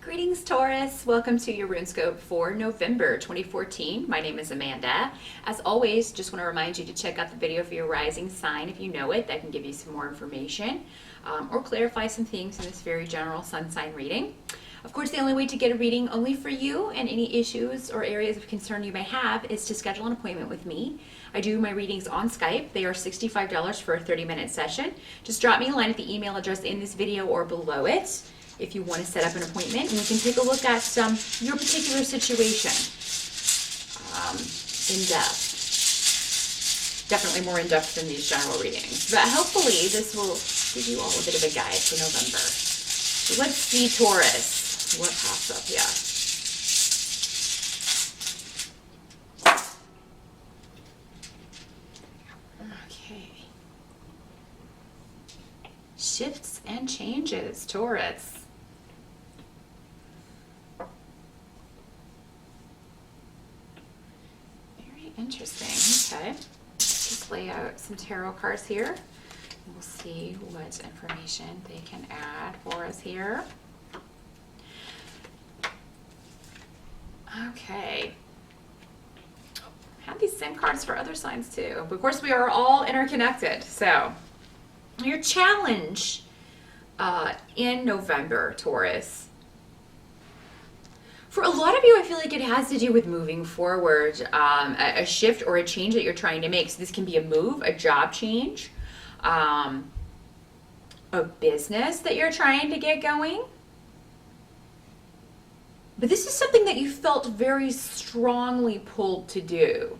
Greetings, Taurus. Welcome to your Runescope for November 2014. My name is Amanda. As always, just want to remind you to check out the video for your rising sign if you know it. That can give you some more information or clarify some things in this very general sun sign reading. Of course, the only way to get a reading only for you and any issues or areas of concern you may have is to schedule an appointment with me. I do my readings on Skype. They are $65 for a 30-minute session. Just drop me a line at the email address in this video or below it if you want to set up an appointment, and we can take a look at your particular situation in depth. Definitely more in depth than these general readings, but hopefully this will give you all a bit of a guide for November. So let's see, Taurus, what pops up here. Okay. Shifts and changes, Taurus. Interesting. Okay. Just lay out some tarot cards here. We'll see what information they can add for us here. Okay. I have these same cards for other signs too. But of course, we are all interconnected. So, your challenge in November, Taurus. For a lot of you, I feel like it has to do with moving forward, a shift or a change that you're trying to make. So this can be a move, a job change, a business that you're trying to get going. But this is something that you felt very strongly pulled to do.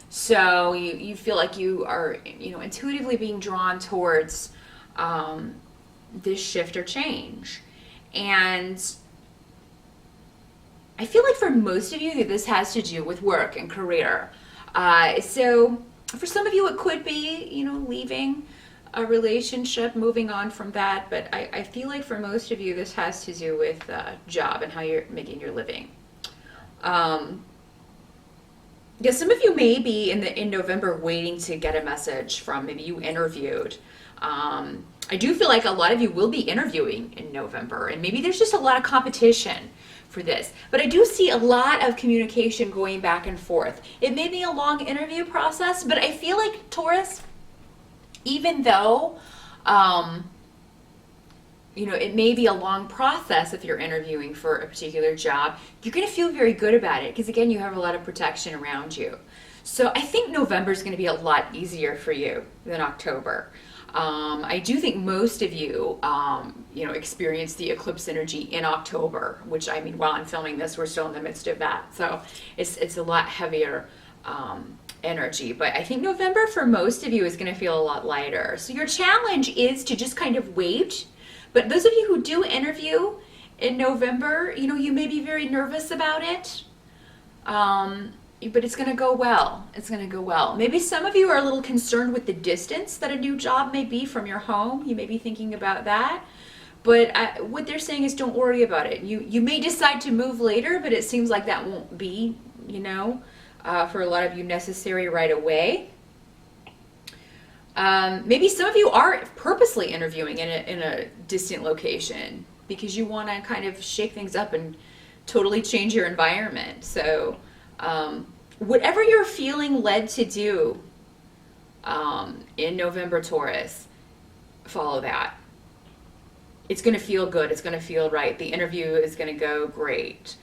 So you feel like you are, intuitively being drawn towards this shift or change. And I feel like for most of you that this has to do with work and career. So for some of you it could be, leaving a relationship, moving on from that. But I feel like for most of you this has to do with job and how you're making your living. Some of you may be in November waiting to get a message from, maybe you interviewed. I do feel like a lot of you will be interviewing in November, and maybe there's just a lot of competition for this. But I do see a lot of communication going back and forth. It may be a long interview process, but I feel like, Taurus, even though it may be a long process if you're interviewing for a particular job, you're going to feel very good about it because, again, you have a lot of protection around you. So I think November is going to be a lot easier for you than October. I do think most of you, experience the eclipse energy in October, which, while I'm filming this, we're still in the midst of that. So it's a lot heavier energy. But I think November for most of you is going to feel a lot lighter. So your challenge is to just kind of wait. But those of you who do interview in November, you may be very nervous about it. But it's going to go well. It's going to go well. Maybe some of you are a little concerned with the distance that a new job may be from your home. You may be thinking about that. But what they're saying is don't worry about it. You may decide to move later, but it seems like that won't be, for a lot of you necessary right away. Maybe some of you are purposely interviewing in a distant location because you want to kind of shake things up and totally change your environment. So whatever you're feeling led to do in November, Taurus, follow that. It's going to feel good. It's going to feel right. The interview is going to go great.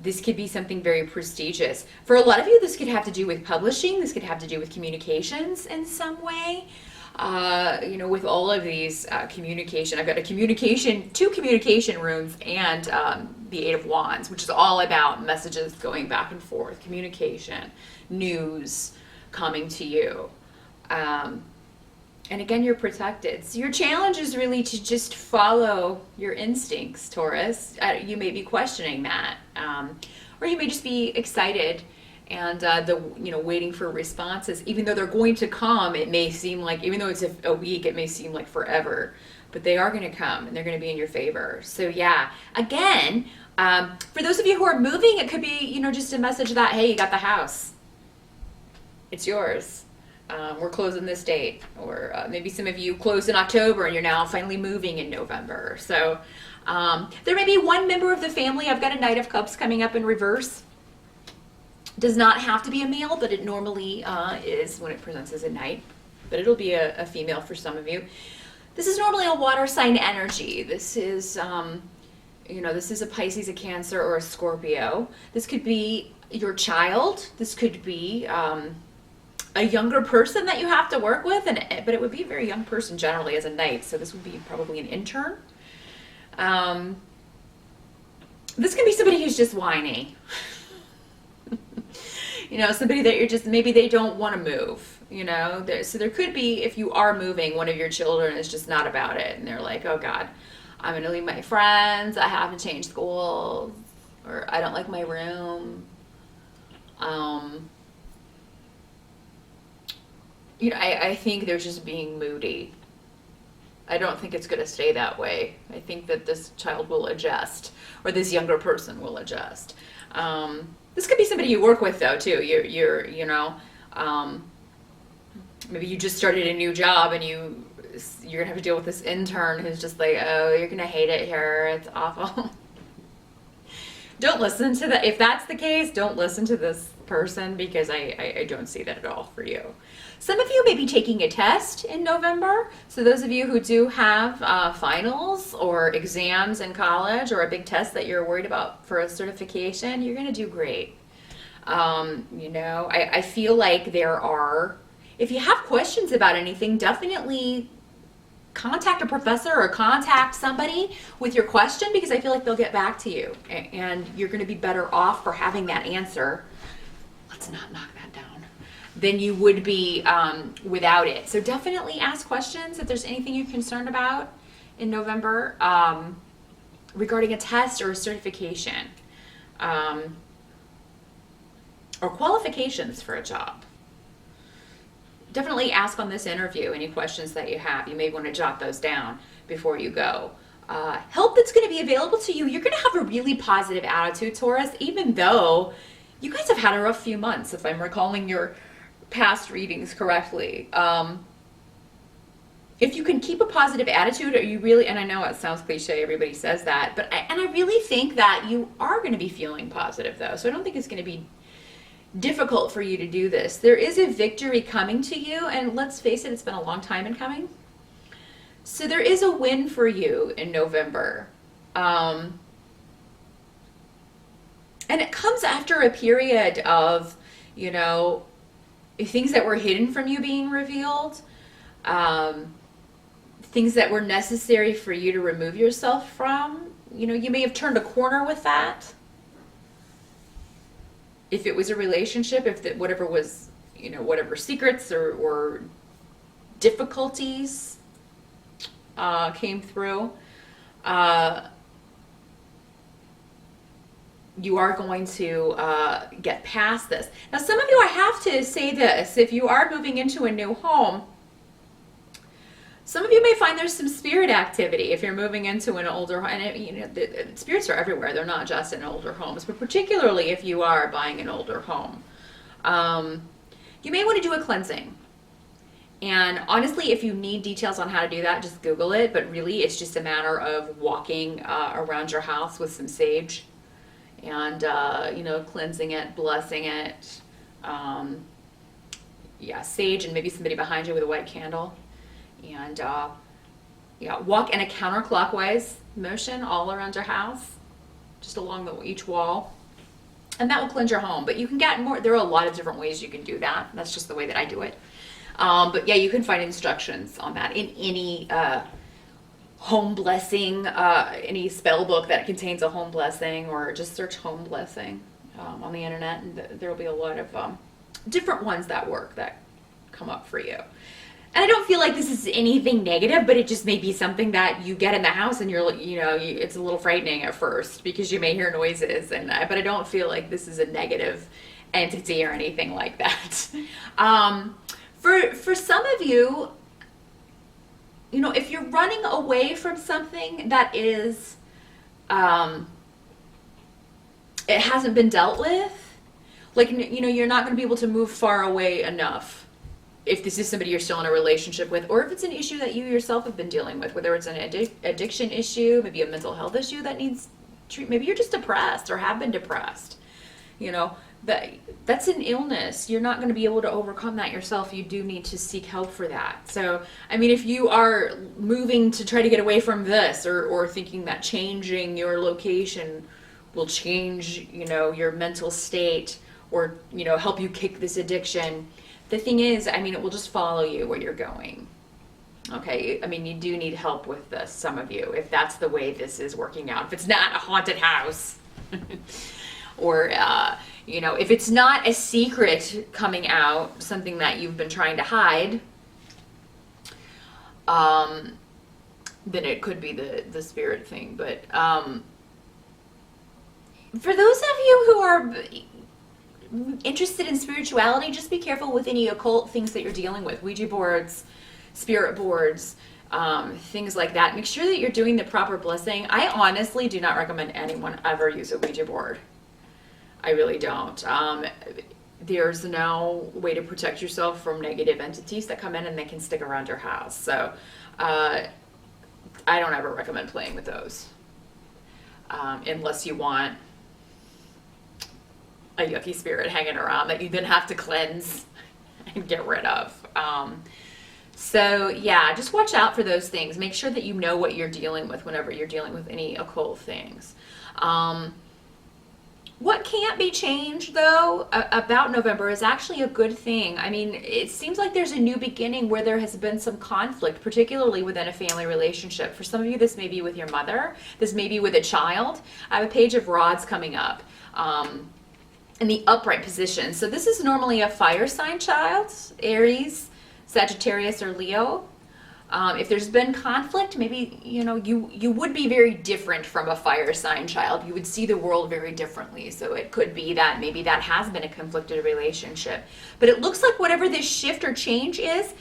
This could be something very prestigious. For a lot of you, this could have to do with publishing. This could have to do with communications in some way. With all of these communication, I've got two communication runes and the Eight of Wands, which is all about messages going back and forth, communication, news coming to you. And again, you're protected. So your challenge is really to just follow your instincts, Taurus. You may be questioning that. Or you may just be excited and waiting for responses. Even though they're going to come, it may seem like, even though it's a week, it may seem like forever. But they are going to come, and they're going to be in your favor. So yeah, again, for those of you who are moving, it could be, just a message that, hey, you got the house. It's yours. we're closing this date. Or maybe some of you closed in October and you're now finally moving in November. So there may be one member of the family. I've got a Knight of Cups coming up in reverse. Does not have to be a male, but it normally is when it presents as a Knight. But it'll be a female for some of you. This is normally a water sign energy. This is, this is a Pisces, a Cancer, or a Scorpio. This could be your child. This could be a younger person that you have to work with, but it would be a very young person generally as a Knight. So this would be probably an intern. This can be somebody who's just whiny. Somebody that you're just, maybe they don't want to move. So there could be, if you are moving, one of your children is just not about it, and they're like, oh God, I'm going to leave my friends, I have to change schools, or I don't like my room. I think they're just being moody. I don't think it's going to stay that way. I think that this child will adjust, or this younger person will adjust. This could be somebody you work with, though, too. Maybe you just started a new job and you're gonna have to deal with this intern who's just like, oh, you're gonna hate it here, it's awful. Don't listen to that. If that's the case, don't listen to this person, because I don't see that at all for you. Some of you may be taking a test in November. So those of you who do have finals or exams in college, or a big test that you're worried about for a certification, you're gonna do great. I feel like if you have questions about anything, definitely contact a professor or contact somebody with your question, because I feel like they'll get back to you, and you're going to be better off for having that answer. Let's not knock that down. Than you would be without it. So definitely ask questions if there's anything you're concerned about in November regarding a test or a certification or qualifications for a job. Definitely ask on this interview any questions that you have. You may want to jot those down before you go. Help that's going to be available to you. You're going to have a really positive attitude, Taurus, even though you guys have had a rough few months, if I'm recalling your past readings correctly. If you can keep a positive attitude, and I know it sounds cliche, everybody says that, but I really think that you are going to be feeling positive, though. So I don't think it's going to be difficult for you to do this. There is a victory coming to you, and let's face it, it's been a long time in coming. So there is a win for you in November. And it comes after a period of, things that were hidden from you being revealed, things that were necessary for you to remove yourself from. You may have turned a corner with that. If it was a relationship, whatever was, whatever secrets or difficulties came through, you are going to get past this. Now, some of you, I have to say this, if you are moving into a new home, some of you may find there's some spirit activity if you're moving into an older home. And the spirits are everywhere. They're not just in older homes, but particularly if you are buying an older home. You may want to do a cleansing. And honestly, if you need details on how to do that, just Google it. But really, it's just a matter of walking around your house with some sage and, cleansing it, blessing it. Sage and maybe somebody behind you with a white candle. And walk in a counterclockwise motion all around your house, just along each wall, and that will cleanse your home. But you can get more. There are a lot of different ways you can do that. That's just the way that I do it. But yeah, you can find instructions on that in any home blessing, any spell book that contains a home blessing, or just search home blessing on the internet, and there will be a lot of different ones that work that come up for you. And I don't feel like this is anything negative, but it just may be something that you get in the house and it's a little frightening at first because you may hear noises, but I don't feel like this is a negative entity or anything like that. For some of you, if you're running away from something that is, it hasn't been dealt with, like, you're not going to be able to move far away enough if this is somebody you're still in a relationship with, or if it's an issue that you yourself have been dealing with, whether it's an addiction issue, maybe a mental health issue that needs treatment, maybe you're just depressed or have been depressed. You know, that's an illness. You're not going to be able to overcome that yourself. You do need to seek help for that. So, I mean, if you are moving to try to get away from this, or thinking that changing your location will change, you know, your mental state, or, you know, help you kick this addiction, the thing is, I mean, it will just follow you where you're going. Okay, I mean, you do need help with this, some of you, if that's the way this is working out. If it's not a haunted house, or, you know, if it's not a secret coming out, something that you've been trying to hide, then it could be the spirit thing. But for those of you who are interested in spirituality, just be careful with any occult things that you're dealing with. Ouija boards, spirit boards, things like that. Make sure that you're doing the proper blessing. I honestly do not recommend anyone ever use a Ouija board. I really don't. There's no way to protect yourself from negative entities that come in and they can stick around your house. So I don't ever recommend playing with those unless you want a yucky spirit hanging around that you then have to cleanse and get rid of. So yeah, just watch out for those things. Make sure that you know what you're dealing with whenever you're dealing with any occult things. What can't be changed, though, about November is actually a good thing. I mean, it seems like there's a new beginning where there has been some conflict, particularly within a family relationship. For some of you, this may be with your mother. This may be with a child. I have a page of rods coming up in the upright position. So this is normally a fire sign child, Aries, Sagittarius, or Leo. If there's been conflict, maybe, you know, you would be very different from a fire sign child. You would see the world very differently. So it could be that maybe that has been a conflicted relationship. But it looks like whatever this shift or change is,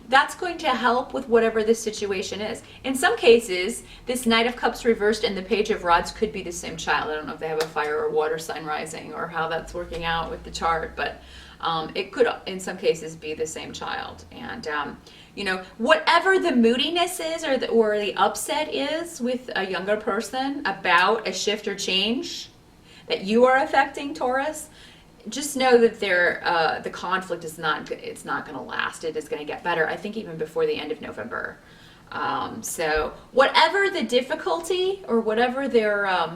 that's going to help with whatever this situation is. In some cases, this Knight of Cups reversed and the Page of Rods could be the same child. I don't know if they have a fire or water sign rising or how that's working out with the chart, but it could, in some cases, be the same child. And, you know, whatever the moodiness is or the upset is with a younger person about a shift or change that you are affecting, Taurus, just know that the conflict is not going to last. It is going to get better, I think, even before the end of November. So whatever the difficulty or whatever their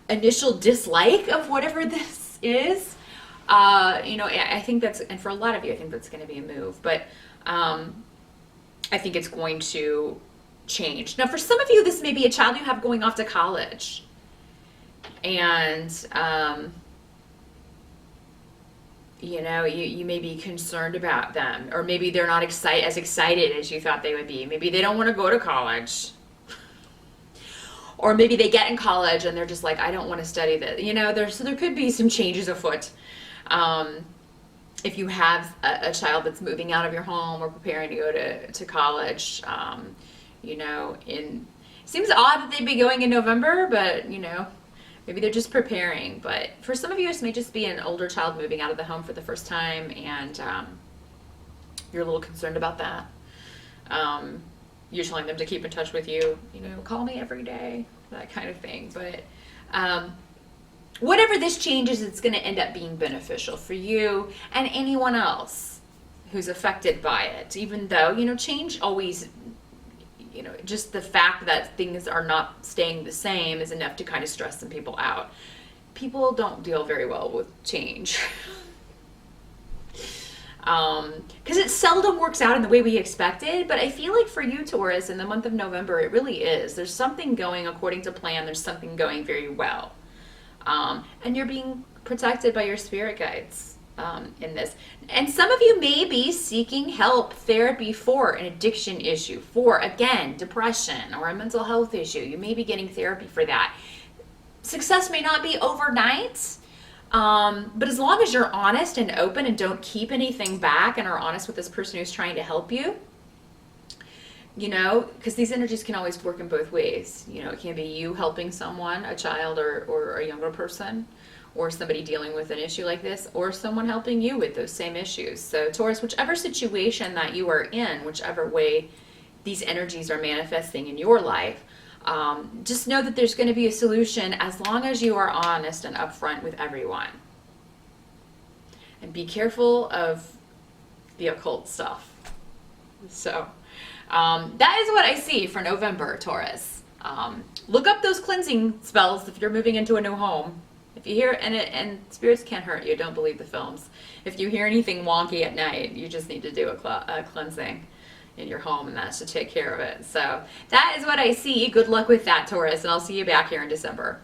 initial dislike of whatever this is, you know, I think that's, and for a lot of you, I think that's going to be a move. But I think it's going to change. Now, for some of you, this may be a child you have going off to college. And you know, you may be concerned about them, or maybe they're not as excited as you thought they would be. Maybe they don't want to go to college, or maybe they get in college and they're just like, I don't want to study this. You know, so there could be some changes afoot. If you have a child that's moving out of your home or preparing to go to college, you know, it seems odd that they'd be going in November, but you know, maybe they're just preparing. But for some of you, this may just be an older child moving out of the home for the first time, and you're a little concerned about that. You're telling them to keep in touch with you, you know, call me every day, that kind of thing. But whatever this changes, it's going to end up being beneficial for you and anyone else who's affected by it, even though, you know, change always, you know, just the fact that things are not staying the same is enough to kind of stress some people out. People don't deal very well with change. Because it seldom works out in the way we expected, but I feel like for you, Taurus, in the month of November, it really is. There's something going according to plan. There's something going very well. And you're being protected by your spirit guides in this. And some of you may be seeking help, therapy for an addiction issue, for, again, depression or a mental health issue. You may be getting therapy for that. Success may not be overnight, but as long as you're honest and open and don't keep anything back and are honest with this person who's trying to help you, you know, because these energies can always work in both ways. You know, it can be you helping someone, a child or a younger person, or somebody dealing with an issue like this, or someone helping you with those same issues. So Taurus, whichever situation that you are in, whichever way these energies are manifesting in your life, just know that there's going to be a solution as long as you are honest and upfront with everyone. And be careful of the occult stuff. So that is what I see for November, Taurus. Look up those cleansing spells if you're moving into a new home. If you hear, and spirits can't hurt you, don't believe the films. If you hear anything wonky at night, you just need to do a cleansing in your home, and that should take care of it. So that is what I see. Good luck with that, Taurus, and I'll see you back here in December.